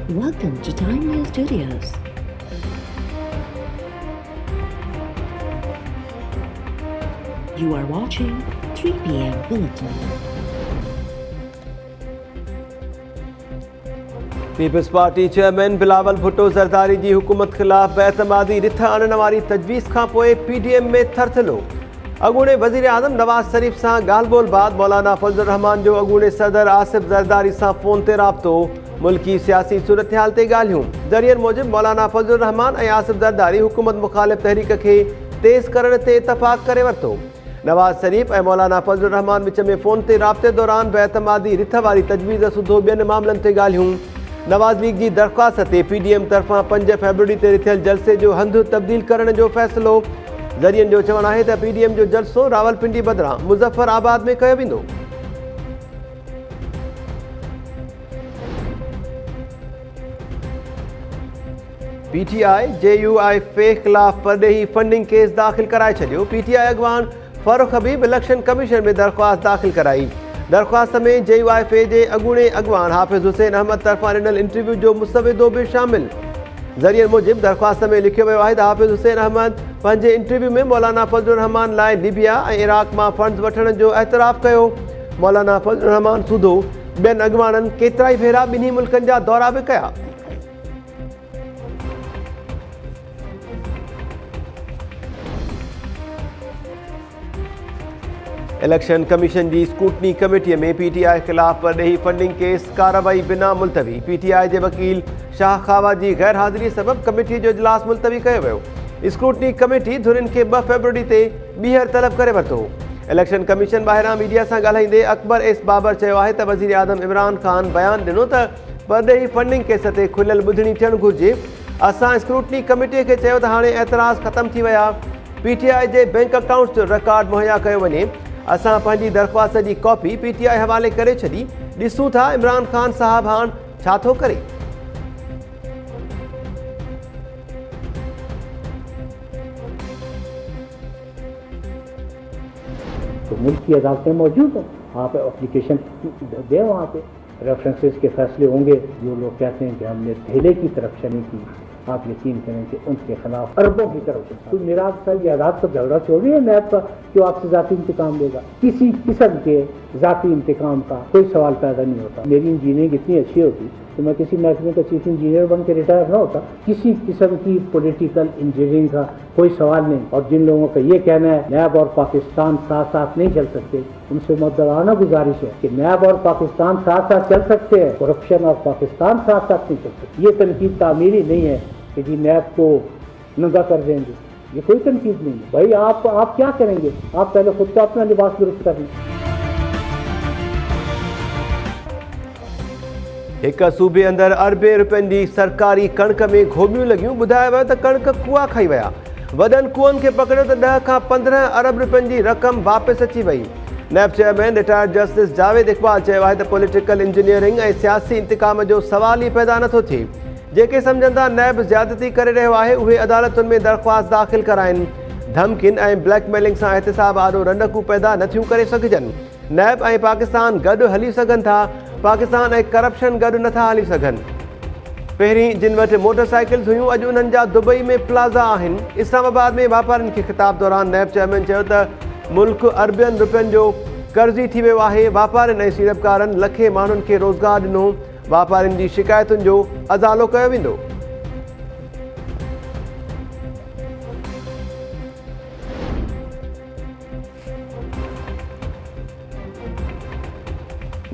Welcome to Time News Studios. You are watching 3 p.m. Bulletin. Peoples party chairman Bilawal Bhutto Zardari जी हुकूमत खिलाफ बेतमादी रिथ आणण वारी तजवीज़ खां पोइ PDM में थरथलो। अॻूणे वज़ीर आज़म नवाज़ शरीफ़ सां ॻाल्हि ॿोल बाद मौलाना फज़लुर रहमान जो अॻूणे सदर आसिफ ज़रदारी सां फ़ोन ते राब्तो। मुल्की सियासी सूरतहाल ते ॻाल्हियूं। ज़रियनि मूजिबि मौलाना फज़लुर रहमान ऐं आसिफ ज़रदारी हुकूमत मुख़ालिफ़ तहरीक खे तेज़ करण ते इतफ़ाक़ करे वरितो। नवाज़ शरीफ़ ऐं मौलाना फज़लुर रहमान विच में फ़ोन ते राब्ते दौरान बेतमादी रिथ वारी तजवीज़ सूधो ॿियनि मामलनि ते ॻाल्हियूं। नवाज़ लीग जी दरख़्वास्त ते PDM तरफ़ां 5 फरवरी ते रिथियल जलसे जो हंधु तब्दील करण जो फ़ैसिलो। ज़रियनि जो चवणु आहे त PDM जो जलसो रावलपिंडी बदिरां मुज़फ़्फ़राबाद में कयो वेंदो। PTI JUIF ख़िलाफ़ परॾेही फंडिंग केस दाख़िल कराए छॾियो। PTI अॻवान फारूक हबीब इलेक्शन कमीशन में दरख़्वास्त दाख़िल कराई। दरख़्वास्त में JUIF जे अॻूणे अॻवान हाफ़िज़ हुसैन अहमद तरफ़ां ॾिनल इंटरव्यू जो मुसविदो बि शामिल। ज़रियनि मूजिबि दरख़्वास्त में लिखियो वियो आहे त हाफ़िज़ हुसैन अहमद पंहिंजे इंटरव्यू में मौलाना फज़लुर रहमान लाइ लीबिया ऐं इराक़ मां फंड्स वठण जो एतराफ़ कयो। मौलाना फज़लुर रहमान सूधो ॿियनि अॻवाननि केतिरा ई भेरा ॿिन्ही मुल्कनि जा दौरा बि कया। इलेक्शन कमीशन जी स्कूटनी कमेटीअ में PTI ख़िलाफ़ परॾेही फंडिंग केस कार्रवाई बिना मुलतवी। PTI जे वकील शाह खावा जी गैर हाज़िरी सबबि कमेटीअ जो इजलास मुलतवी कयो वियो। स्कूटनी कमेटी धुरियुनि खे 2 फरवरी ते ॿीहर तलब करे वरितो। इलेक्शन कमीशन ॿाहिरां मीडिया सां ॻाल्हाईंदे अकबर एस बाबर चयो आहे त वज़ीर आज़म इमरान ख़ान बयानु ॾिनो त परॾेही फंडिंग केस ते खुलियल ॿुधणी थियणु घुरिजे। असां स्क्रूटनी कमेटीअ खे चयो त हाणे एतराज़ ख़तमु थी विया। PTI जे बैंक अकाउंट्स जो रिकॉर्ड मुहैया कयो वञे। असां पंहिंजी दरख़्वास्त जी कॉपी PTI हवाले करे छॾी। ॾिसूं था इमरान ख़ान साहब हाणे छा थो करे। तो मुल्क की अदालतें मौजूद हैं, आप एप्लीकेशन दें, वहाँ पे रेफरेंसेस के फैसले होंगे। जो लोग कहते हैं कि हमने धेले की तरफशनी की, आप यकीन करें कि उनके खिलाफ अरबों की तरफ तो मेरा साहब ये आज़ाद का झगड़ा छोड़ रही है नैब का जो आपसे ज़ाती इंतकाम लेगा। किसी किस्म के ज़ाती इंतकाम का कोई सवाल पैदा नहीं होता। मेरी इंजीनियरिंग इतनी अच्छी होती तो मैं किसी महकमे का चीफ इंजीनियर बन के रिटायर ना होता। किसी किस्म की पॉलिटिकल इंजीनियरिंग का कोई सवाल नहीं। और जिन लोगों का ये कहना है नैब और पाकिस्तान साथ साथ नहीं चल सकते, उनसे मुद्दलाना गुजारिश है कि नैब और पाकिस्तान साथ साथ चल सकते हैं, करप्शन और पाकिस्तान साथ साथ नहीं चल सकते। ये तनकीद तामीरी नहीं है कि जी नैब को नंगा कर देंगे, ये कोई तनकीद नहीं है। भाई आप क्या करेंगे? आप पहले खुद को अपना लिबास दुरुस्त कर लें। एक सूबे अंदर अरबे रुपयनि जी सरकारी कणक में घोबियूं लॻियूं। ॿुधायो वियो त कणक कुआ खाई विया। वॾनि कुअनि खे पकड़ियो त 10 खां 15 अरब रुपयनि जी रक़म वापसि अची वई। NAB chairman retired justice Javed Iqbal चयो आहे त पॉलिटिकल इंजीनियरिंग ऐं सियासी इंतकाम जो सवाल ई पैदा नथो थिए। जेके सम्झंदा नैब ज़्यादती करे रहियो आहे उहे अदालतुनि में दरख़्वास्त दाख़िल कराइनि। धमकियुनि ऐं ब्लैकमेलिंग सां एहतिसाब आॾो रंडकूं पैदा नथियूं करे सघिजनि। नैब ऐं पाकिस्तान गॾु हली सघनि था, पाकिस्तान ऐं करप्शन गॾु नथा हली सघनि। पहिरीं जिन वटि मोटरसाइकिल्स हुयूं अॼु उन्हनि जा दुबई में प्लाज़ा आहिनि। इस्लामाबाद में वापारियुनि खे ख़िताब दौरान नैब चेयरमैन चयो त मुल्क अरबनि रुपयनि जो कर्ज़ी थी वियो आहे। वापारियुनि ऐं सीड़पकारनि लखे माण्हुनि खे रोज़गार ॾिनो। वापारियुनि जी शिकायतुनि जो अज़ालो कयो वेंदो।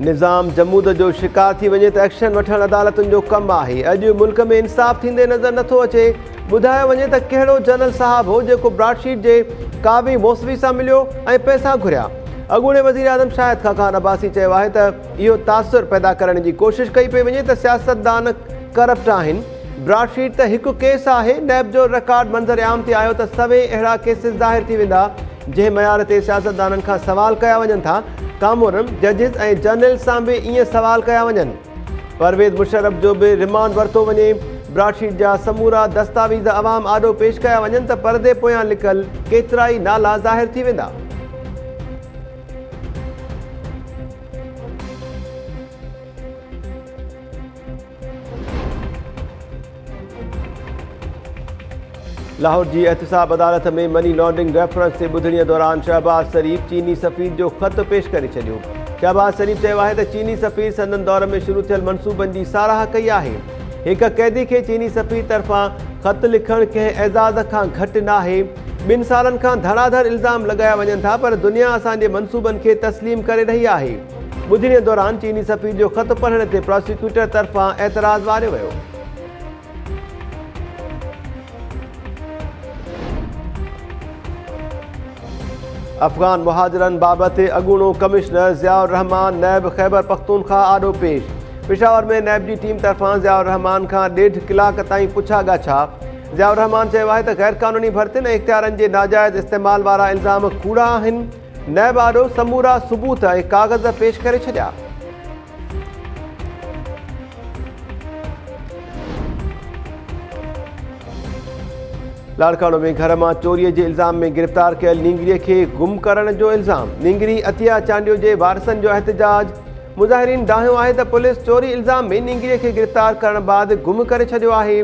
निज़ाम जमूद जो शिकार थी वञे त एक्शन वठणु अदालतुनि जो कमु आहे। अॼु मुल्क में इंसाफ़ थींदे नज़र नथो अचे। ॿुधायो वञे त कहिड़ो जनरल साहब हो जेको ब्रॉडशीट जे कावी मौसवी सां मिलियो ऐं पैसा घुरिया। अॻूणे वज़ीर आज़म शाहिद खान अब्बासी चयो आहे त इहो तासुर पैदा करण जी कोशिशि कई पई वञे त सियासतदान करप्ट आहिनि। ब्रॉडशीट त हिकु केस आहे। नैब जो रिकॉर्ड मंज़र आम ते आयो त सवे अहिड़ा केसिस ज़ाहिर थी वेंदा जंहिं मयार ते सियासतदाननि खां सवाल कया वञनि था। कामोरनि जजिस ऐं जनरल सां बि ईअं सवाल कया वञनि। परवेज़ मुशर्रफ जो बि रिमांड वरितो वञे। ब्रॉडशीट जा समूरा दस्तावेज़ अवाम आॾो पेश कया वञनि त परदे पोयां लिखियल केतिरा ई नाला ज़ाहिर थी वेंदा। लाहौर की एहतसाब अदालत में मनी लॉन्ड्रिंग रेफरेंस से ॿुधणीअ दौरान शहबाज शरीफ चीनी सफ़ीर जो ख़त पेश करे छॾियो। शहबाज शरीफ चयो आहे त चीनी सफ़ीर संदन दौर में शुरू थियल मनसूबनि जी साराह कई आहे। हिक कैदी खे चीनी सफ़ीर तरफ़ां ख़त लिखण कंहिं एज़ाज़ खां घटि नाहे। 2 सालनि खां धड़ाधड़ इल्ज़ाम लॻाया वञनि था, पर दुनिया असांजे मनसूबनि खे तस्लीम करे रही आहे। ॿुधणीअ दौरान चीनी सफ़ीर जो ख़त पढ़ण ते प्रोसिक्यूटर तरफ़ां एतराज़ वारियो वियो। अफ़गान मुहाजिरनि बाबति अॻूणो कमिश्नर ज़ियाउर रहमान नैब ख़ैबर पख्तूनख्वा आॾो पेश। पेशावर में नैब की टीम तरफ़ां ज़ियाउर रहमान खां 1.5 कलाक ताईं पुछा ॻाछा। ज़ियाउर रहमान चयो आहे त गैर क़ानूनी भर्तियुनि ऐं इख़्तियारनि जे नाजाइज़ इस्तेमाल वारा इल्ज़ाम कूड़ा आहिनि। नैब आॾो समूरा सबूत ऐं काग़ज़ पेश करे छॾिया। लाड़कानो में घर में चोरी के इल्ज़ाम में गिरफ़्तार कयल नींगरी के गुम करण जो इल्ज़ाम। नींगरी अतिया चांडियो के वारसन जो एहतजाज। मुज़ाहिरीन दाहियो आहे त पुलिस चोरी इल्ज़ाम में नींगरी के गिरफ़्तार करण बाद गुम करे छॾियो आहे।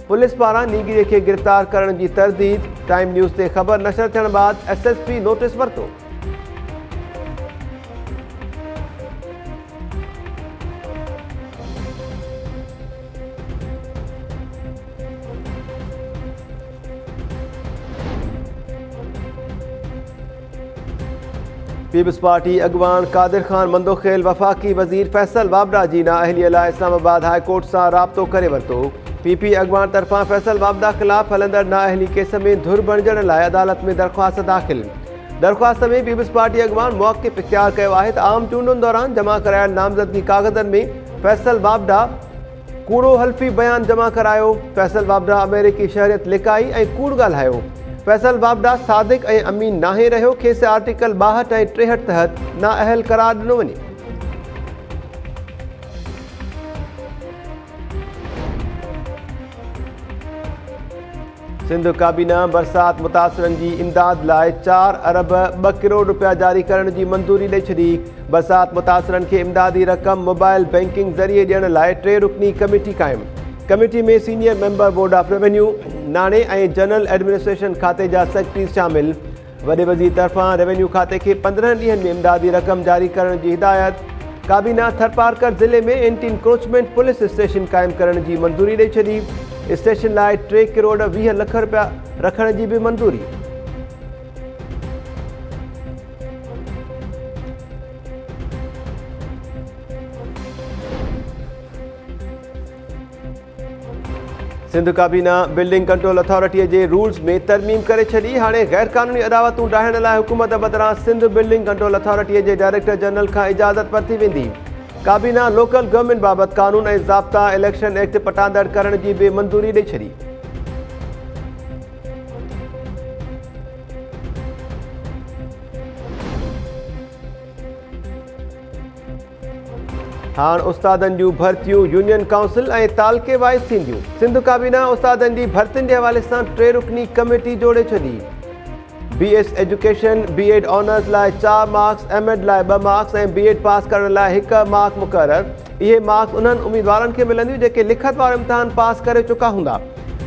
पुलिस पारां नींगरी के गिरफ़्तार करण की तरदीद। टाइम न्यूज़ से ख़बर नशर थियण बाद SSP नोटिस वरितो। पीपल्स पार्टी अगवान कादिर खान मंदोखेल वफ़ाक़ी वज़ीर फैसल वाबडा जी नाअहलीअ लाइ इस्लामाबाद हाई कोर्ट सां राब्तो करे वरितो। PP अगवान तरफ़ां फैसल वाबडा ख़िलाफ़ हलंदड़ नाअहली केस में धुर बणिजण लाइ अदालत में दरख़्वास्त दाख़िल। दरख़्वास्त में पीपल्स पार्टी अगवान मौक़िफ़ इख्तियार कयो आहे त आम चूंडुनि दौरान जमा करायल नामज़दगी कागज़नि में फैसल वाबडा कूड़ो हल्फ़ी बयान जमा करायो। फैसल वाबडा अमेरिकी शहरियत लिकाई ऐं कूड़ ॻाल्हायो। फैसल वाबडा सादिक ऐं अमीन नाहे रहियो। खेसि आर्टिकल 62 ऐं 63 तहत नाअहल करार ॾिनो वञे। सिंध काबीना बरसात मुतासिरनि जी इमदाद लाइ 4 अरब 2 करोड़ रुपया जारी करण की मंजूरी ॾेई छॾी। बरसात मुतासिरनि खे इमदादी रक़म मोबाइल बैंकिंग ज़रिए ॾियण लाइ 3 रुकनी कमेटी क़ाइमु। कमेटी में senior member board of revenue, नाणे ऐं जनरल एडमिनिस्ट्रेशन खाते जा सेक्रेटरी शामिल। वॾे वज़ीर तरफ़ां रेवेन्यू खाते के 15 ॾींहनि में इमदादी रक़म जारी करण की हिदायत। काबीना थरपारकर ज़िले में एंटी इंक्रोचमेंट पुलिस स्टेशन क़ाइमु करण की मंजूरी ॾेई छॾी। स्टेशन लाइ 3 करोड़ 20 लख रुपया रखण की भी मंजूरी। सिंध काबीना बिल्डिंग कंट्रोल अथॉरिटी के रूल्स में तरमीम करे छड़ी। हाणे गैर कानूनी अदावतूं डाहण लाइ हुकूमत बदिरां सिंध बिल्डिंग कंट्रोल अथॉरिटी के डायरेक्टर जनरल का इजाज़त वरिती वेंदी। काबीना लोकल गवर्नमेंट बाबत कानून ऐं ज़ाब्ता इलेक्शन एक्ट पटांदड़ करण की भी मंजूरी ॾेई छॾी। हाँ उस्तादन जूं भर्तियों यूनियन काउंसिल ऐं तालके वाइज थींदियूं। सिंध काबीना उस्तादन की भर्तियुनि के हवाले से 3 रुकनी कमेटी जोड़े छॾी। BS एजुकेशन B.Ed ऑनर्स लाइ 4 मार्क्स, M.Ed लाइ 2 मार्क्स ऐं B.Ed पास करण लाइ 1 मार्क मुक़रर। ये मार्क्स उन्हनि उम्मीदवारनि खे मिलंदियूं जेके लिखत वारो इम्तिहान पास करे चुका हूंदा।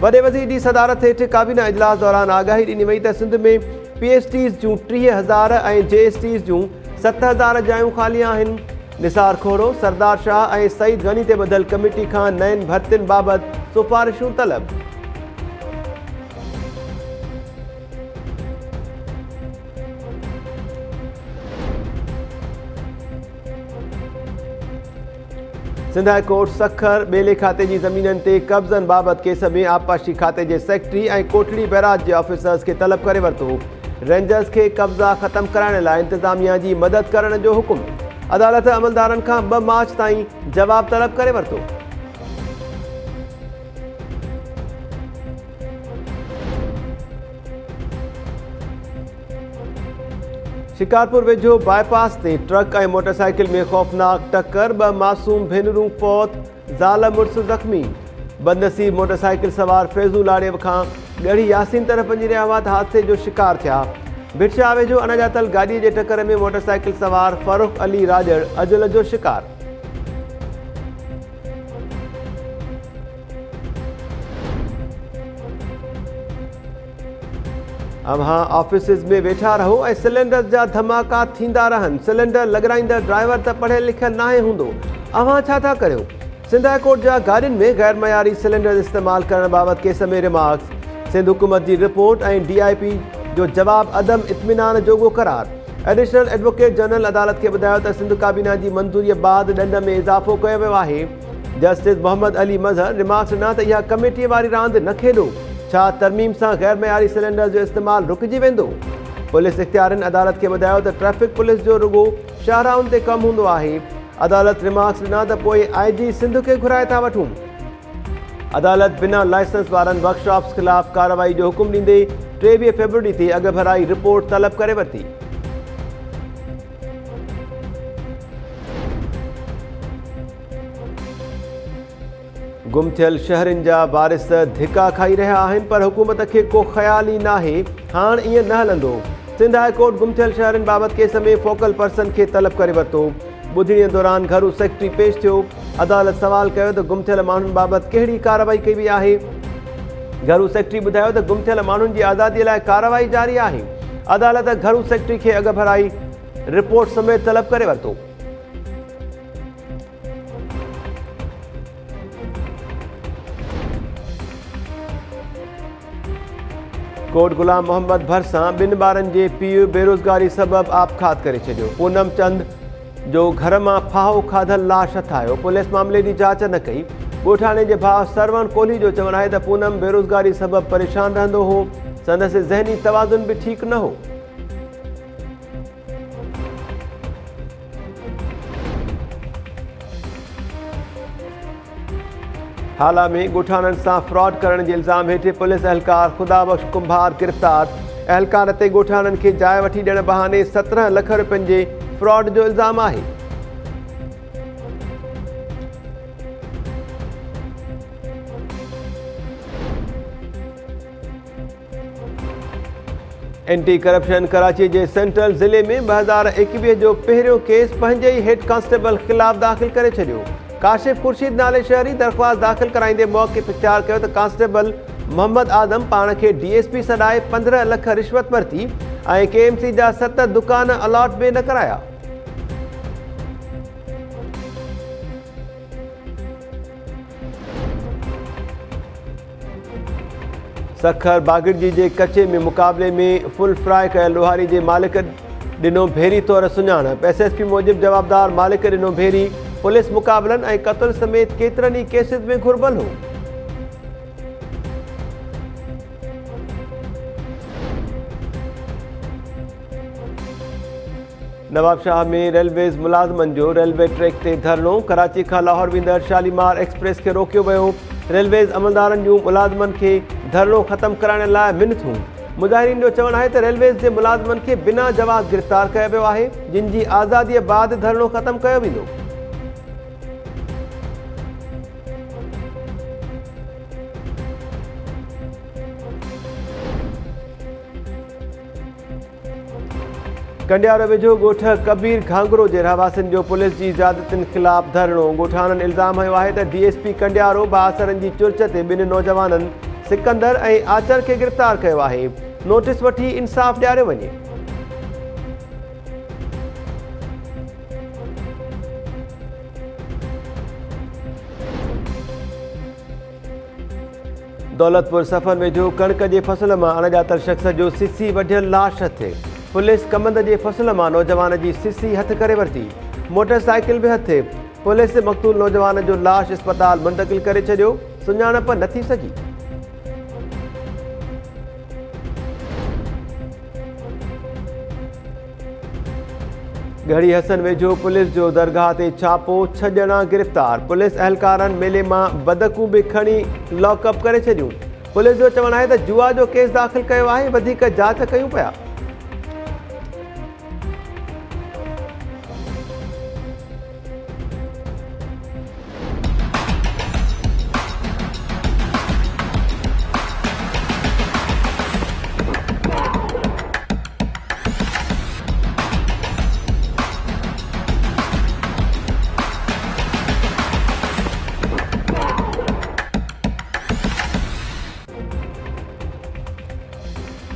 वॾे वज़ीर की सदारत हेठ काबीना इजलास दौरान आगाही ॾिनी वई त सिंध में PhDs जूं 30,000 ऐं JSTs जूं 7,000 जायूं ख़ाली आहिनि। निसार खोड़ो, सरदार शाह ऐं सईद गनी ते ॿधल कमेटी खां नयनि भर्तियुनि बाबति सिफ़ारिशूं तलब। सिंध हाई कोर्ट सखर ॿेले खाते की ज़मीननि ते कब्ज़नि बाबति केस में आबपाशी खाते के सेक्रेटरी ऐं कोठड़ी बैराज के ऑफिसर्स के तलब करे वरितो। रेंजर्स के कब्ज़ा ख़त्म कराइण लाइ इंतज़ामिया की मदद करण जो हुकुम। अदालत अमलदारनि खां 2 मार्च ताईं जवाब तलब करे वरितो। शिकारपुर वेझो बाईपास से ट्रक ऐं मोटरसाइकिल में खौफनाक टक्कर। 2 मासूम भेनरूं फौत, ज़ाल मुड़ुस ज़ख़्मी। बदनसीब मोटरसाइकिल सवार फैज़ू लाड़े खां ॻड़ी यासीन तरफ़ वञी रहिया हुआ त हादसे जो शिकार थिया। भिटशा वेझो अनजातल गाड़ी के टक्कर में मोटरसाइकिल सवार फ़ारूक अली राजड़ अजल जो शिकार। अव्हां ऑफिसिस में वेठा रहो ऐं सिलेंडर जा धमाका थींदा रहनि। सिलेंडर लॻाराईंदड़ ड्राइवर त पढ़ियल लिखियल नाहे हूंदो। अव्हां छा था करियो? सिंध हाई कोर्ट जा गाॾियुनि में गैर मयारी सिलेंडर इस्तेमालु करण बाबति केस में रिमार्क्स। सिंध हुकूमत जी रिपोर्ट ऐं DIP जो जवाब अदम इत्मीनान जोॻो करार। एडिशनल एडवोकेट जनरल अदालत खे ॿुधायो त सिंध काबीना जी मंज़ूरीअ बाद ॾंड में इज़ाफ़ो कयो वियो आहे। जस्टिस मोहम्मद अली मज़हर रिमार्क्स ॾिना त इहा कमेटीअ वारी रांदि न खेॾो। छा तरमीम सां गैर मयारी सिलेंडर जो इस्तेमालु रुकिजी वेंदो? पुलिस इख़्तियारनि अदालत खे ॿुधायो त ट्रैफ़िक पुलिस जो रुॻो शाहराउनि ते कमु हूंदो आहे। अदालत रिमार्क्स ॾिना त पोइ IG सिंध खे घुराए था वठूं। अदालत बिना लाइसेंस वारनि वर्कशॉप्स ख़िलाफ़ कार्रवाई जो हुकुम ॾींदे 23 फरवरी ते अॻु भराई रिपोर्ट तलब करे वरिती। गुम थियल शहरनि जा वारिस धिका खाई रहिया आहिनि, पर हुकूमत खे को ख़्याल ई नाहे हाणे ईअं न हलंदो। सिंध हाई कोर्ट गुम थियल शहरनि बाबति केस में फोकल पर्सन खे तलब करे वरितो। ॿुधणीअ दौरान घरू सेक्रेटरी पेश थियो। अदालत सवाल कयो त गुम थियल माण्हुनि बाबति कहिड़ी कार्रवाई कई वई आहे। घरू सेक्रेटरी ॿुधायो त गुम थियल माण्हुनि जी आज़ादीअ लाइ कार्रवाई जारी आहे। अदालत घरू सेक्रेटरी खे अॻु भराई रिपोर्ट समेत तलब करे वरितो। कोट गुलाम मोहम्मद भरसां 2 ॿारनि जे पीउ बेरोज़गारी सबबि आपघात करे छॾियो। पूनम चंद जो घर मां फाहो खाधल लाश हथायो। पुलिस मामले जी जांच न कई। ॻोठाणे जे भाउ सरवण कोहली जो चवणु आहे त पूनम बेरोज़गारी सबबि परेशान रहंदो हो। संदसि ज़हनी तवाज़ुन बि ठीकु न हो। हाला में ॻोठाणनि सां फ्रॉड करण जे इल्ज़ाम हेठि पुलिस अहलकार ख़ुदाबख्श कुंभार गिरफ़्तार। अहलकार ते ॻोठाणनि खे जाइ वठी ॾियण बहाने 17 लख रुपयनि जे फ्रॉड जो इल्ज़ाम आहे। एंटी करप्शन कराची जे सेंट्रल ज़िले में 2021 जो पहिरियों केस पंहिंजे ई हेड कांस्टेबल ख़िलाफ़ दाख़िल करे छॾियो। काशिफ खुर्शीद नाले शहरी दरख़्वास्त दाख़िल कराईंदे मौक़िफ़ इख्तियार कयो त कांस्टेबल मोहम्मद आदम पाण खे DSP सॾाए 15 लख रिश्वत वरिती ऐं KMC जा 7 दुकान अलॉट बि न कराया। सखर बागिरजी जे कचे में मुक़ाबले में फुल फ्राई कयल लोहारी जे मालिक ॾिनो भेरी तौरु सुञाणप। SSP मूजिबि जवाबदार मालिक ॾिनो भेरी पुलिस मुक़ाबलनि ऐं क़त्ल समेत केतिरनि ई केसिस में घुर्बल हो। नवाबशाह में रेलवेज़ मुलाज़मनि जो रेलवे ट्रैक ते धरणो। कराची खां लाहौर वेंदड़ शालीमार एक्सप्रेस खे रोकियो वियो। रेलवेज़ अमलदारनि जूं मुलाज़मनि खे धरणो ख़त्म कराइण लाइ मिनथूं। मुज़ाहिरीन जो चवणु आहे त रेलवेज़ जे मुलाज़मनि खे बिना जवाब गिरफ़्तार कयो वियो आहे, जिन जी आज़ादीअ बाद धरणो ख़त्म कयो वेंदो। कंडियारो वेझो ॻोठ कबीर घांगरो जे रहवासियुनि जो पुलिस जी ज़्यादतियुनि ख़िलाफ़ धरणो। ॻोठाणनि इल्ज़ाम हयो आहे त DSP कंडियारो बासरनि जी चुरच ते 2 नौजवाननि सिकंदर ऐं आचर खे गिरफ़्तार कयो आहे। नोटिस वठी इंसाफ़ ॾियारियो वञे। दौलतपुर सफ़र वेझो कणिक जे फसल मां अणॼातल शख़्स जो सिसी वढियल लाश हथे। पुलिस कमंद जे फसल मां नौजवान जी सिसी हथ करे वरिती। मोटरसाइकिल बि हथे। पुलिस मक़तूल नौजवान जो लाश अस्पताल मुंतक़िल करे छॾियो। सुञाणप न थी सघी। गढ़ी हसन वेझो पुलिस जो दरगाह ते छापो। 6 ॼणा गिरफ़्तार। पुलिस अहलकारनि मेले मां बदकूं बि खणी लॉकअप करे छॾियूं। पुलिस जो चवणु आहे त जुआ जो केस दाख़िल कयो आहे, वधीक जांच कयूं पिया।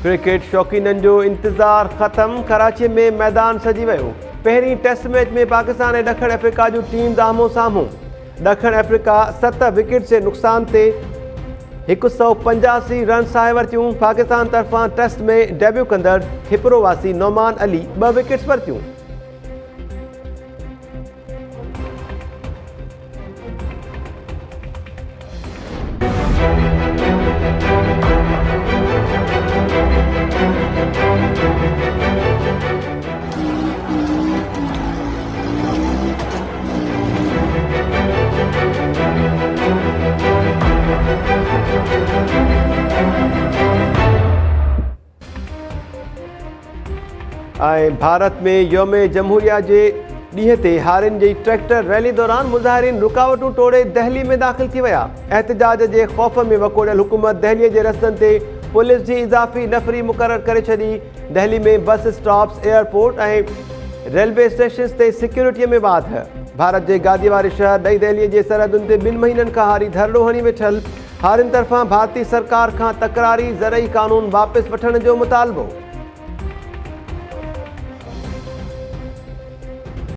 क्रिकेट शौक़ीननि जो इंतज़ार ख़त्म। कराची में मैदान सजी वियो। पहिरीं टेस्ट मैच में पाकिस्तान ऐं ॾखण अफ्रीका जूं टीम्स आम्हूं साम्हूं। ॾखण अफ्रीका 7 विकेट जे नुक़सान ते 185 रन साहे वरितियूं। पाकिस्तान तरफ़ां टेस्ट में डेब्यू कंदड़ हिपरो वासी नौमान अली 2 विकेट्स वरितियूं। भारत में योम जमहूरिया के ॾींहं ते हारियुनि जी ट्रैक्टर रैली दौरान मुज़ाहिरीन रुकावटूं तोड़े दहली में दाख़िल थी विया। एहतजाज के खौफ़ में वकोड़ियल हुकूमत दहली के रस्तनि ते पुलिस की इज़ाफ़ी नफ़री मुक़रर करे छॾी। दहली में बस स्टॉप्स, एयरपोर्ट और रेलवे स्टेशन ते सिक्योरिटी में वाध। भारत के गादी वारे शहर नई दिल्ली के सरहदुनि ते 2 महीननि खां हारी धरड़ो हणी वेठल। हारियुनि तरफ़ां भारतीय सरकार खां तकरारी ज़रई कानून वापस वठण जो मुतालबो।